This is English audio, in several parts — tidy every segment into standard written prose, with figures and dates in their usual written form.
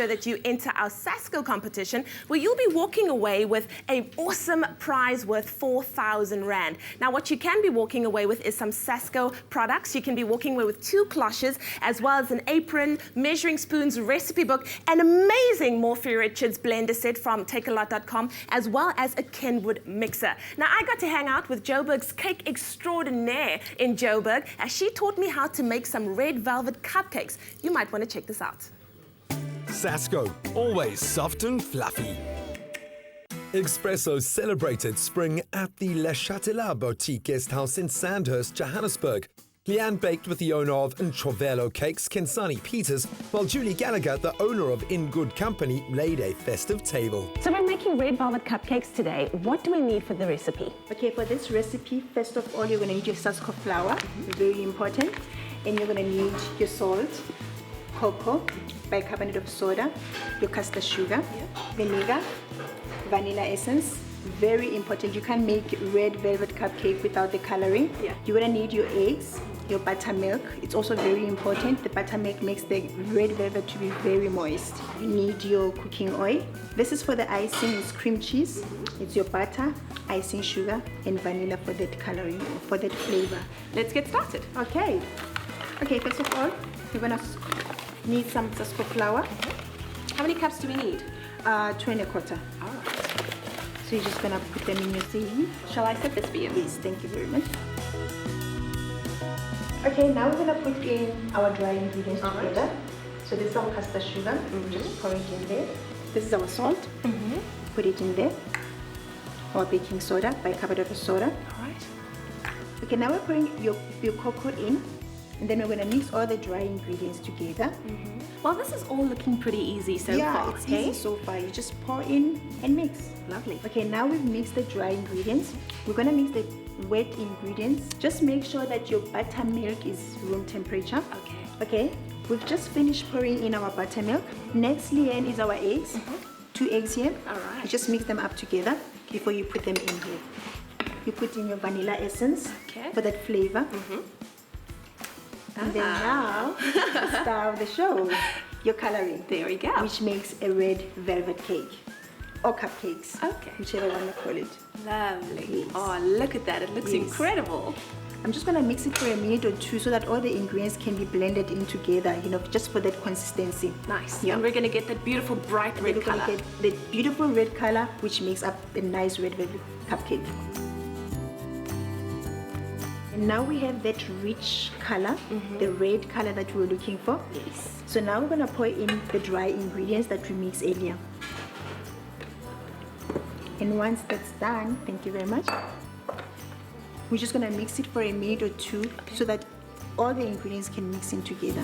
sure that you enter our Sasko competition, where you'll be walking away with an awesome prize worth 4,000 Rand. Now, what you can be walking away with is some Sasko products. You can be walking away with 2 cloches, as well as an apron, measuring spoons, recipe book, an amazing Morphy Richards blender set from takealot.com, as well as a Kenwood mixer. Now, I got to hang out with Joburg's cake extraordinaire in Joburg, as she taught me how to make some red velvet cupcakes. You might want to check this out. Sasko, always soft and fluffy. Expresso celebrated spring at the Le Châtelet Boutique Guest House in Sandhurst, Johannesburg. Leigh-Anne baked with the owner of Ntshovelo Cakes, Khensani Peters, while Julie Gallagher, the owner of In Good Company, laid a festive table. So we're making red velvet cupcakes today. What do we need for the recipe? Okay, for this recipe, first of all, you're going to need your Sasko flour, very important. And you're going to need your salt, cocoa, bicarbonate of soda, your caster sugar, vinegar, vanilla essence. Very important. You can't make red velvet cupcake without the coloring. You're going to need your eggs, your buttermilk. It's also very important. The buttermilk makes the red velvet to be very moist. You need your cooking oil. This is for the icing. It's cream cheese. It's your butter, icing sugar, and vanilla for that coloring, for that flavor. Let's get started. Okay. Okay, first of all, you're going to need some Sasko flour. How many cups do we need? 2 1/4. All right. So you're just going to put them in your sieve. Shall I set this for you? Yes, thank you very much. Okay, now we're going to put in our dry ingredients together. So this is our caster sugar. Just pour it in there. This is our salt. Put it in there. Our baking soda, bicarbonate of soda. All right. Okay, now we're pouring your cocoa in. And then we're going to mix all the dry ingredients together. Well, this is all looking pretty easy so far. Yeah, it's easy so far. You just pour in and mix. Lovely. Okay, now we've mixed the dry ingredients. We're going to mix the wet ingredients. Just make sure that your buttermilk is room temperature. Okay. Okay, we've just finished pouring in our buttermilk. Next, Leigh-Anne, is our eggs. 2 eggs here. All right. You just mix them up together before you put them in here. You put in your vanilla essence for that flavor. And then now, the star of the show, your coloring. There we go. Which makes a red velvet cake. Or cupcakes. Okay. Whichever one you call it. Lovely. Yes. Oh, look at that. It looks incredible. I'm just going to mix it for a minute or 2 so that all the ingredients can be blended in together, you know, just for that consistency. Nice. And we're going to get that beautiful bright red color. We're going to get the beautiful red color, which makes up a nice red velvet cupcake. And now we have that rich color, the red color that we were looking for. Yes. So now we're going to pour in the dry ingredients that we mixed earlier. And once that's done, thank you very much, we're just going to mix it for a minute or 2 so that all the ingredients can mix in together.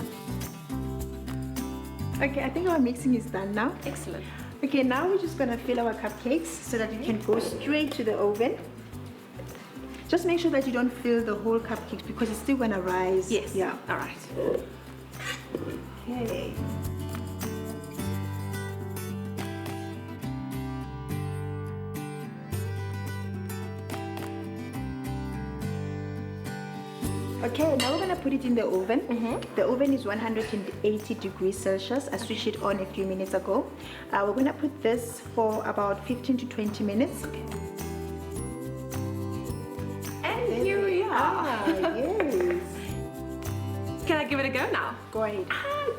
Okay, I think our mixing is done now. Excellent. Okay, now we're just going to fill our cupcakes so that it can go straight to the oven. Just make sure that you don't fill the whole cupcake because it's still going to rise. Yes. Yeah. All right. Okay. Okay, now we're going to put it in the oven. The oven is 180 degrees Celsius. I switched it on a few minutes ago. We're going to put this for about 15 to 20 minutes. And here we are. Yes. Can I give it a go now? Go ahead.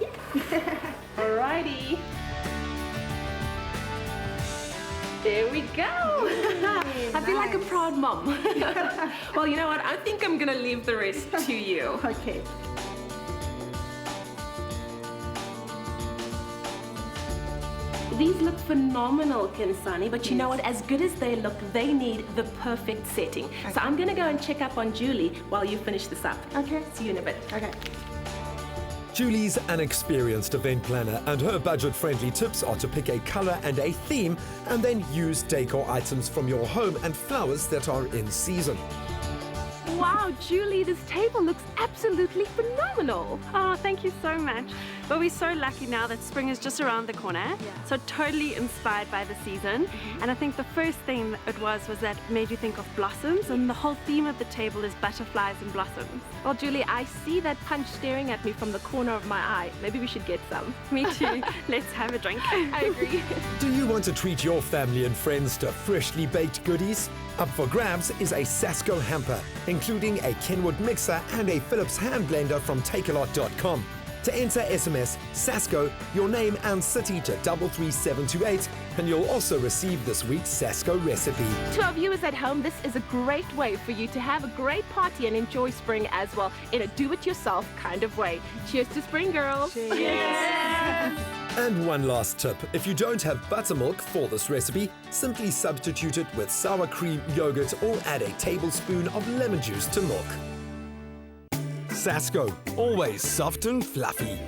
Yeah. Alrighty. There we go. I feel like a proud mom. Well, you know what? I think I'm gonna leave the rest to you. Okay. These look phenomenal, Khensani, but you know what? As good as they look, they need the perfect setting. So I'm gonna go and check up on Julie while you finish this up. Okay. See you in a bit. Okay. Julie's an experienced event planner, and her budget-friendly tips are to pick a color and a theme, and then use decor items from your home and flowers that are in season. Wow, Julie, this table looks absolutely phenomenal. Oh, thank you so much. But we're so lucky now that spring is just around the corner. So totally inspired by the season. And I think the first thing it was that made you think of blossoms, and the whole theme of the table is butterflies and blossoms. Well, Julie, I see that punch staring at me from the corner of my eye. Maybe we should get some. Me too. Let's have a drink. I agree. Do you want to treat your family and friends to freshly baked goodies? Up for grabs is a Sasko hamper, including a Kenwood mixer and a Philips hand blender from takealot.com. To enter SMS Sasko, your name and city to 33728, and you'll also receive this week's Sasko recipe. To our viewers at home, this is a great way for you to have a great party and enjoy spring as well in a do-it-yourself kind of way. Cheers to spring, girls. Cheers. And one last tip, if you don't have buttermilk for this recipe, simply substitute it with sour cream, yogurt, or add a tablespoon of lemon juice to milk. Sasko, always soft and fluffy.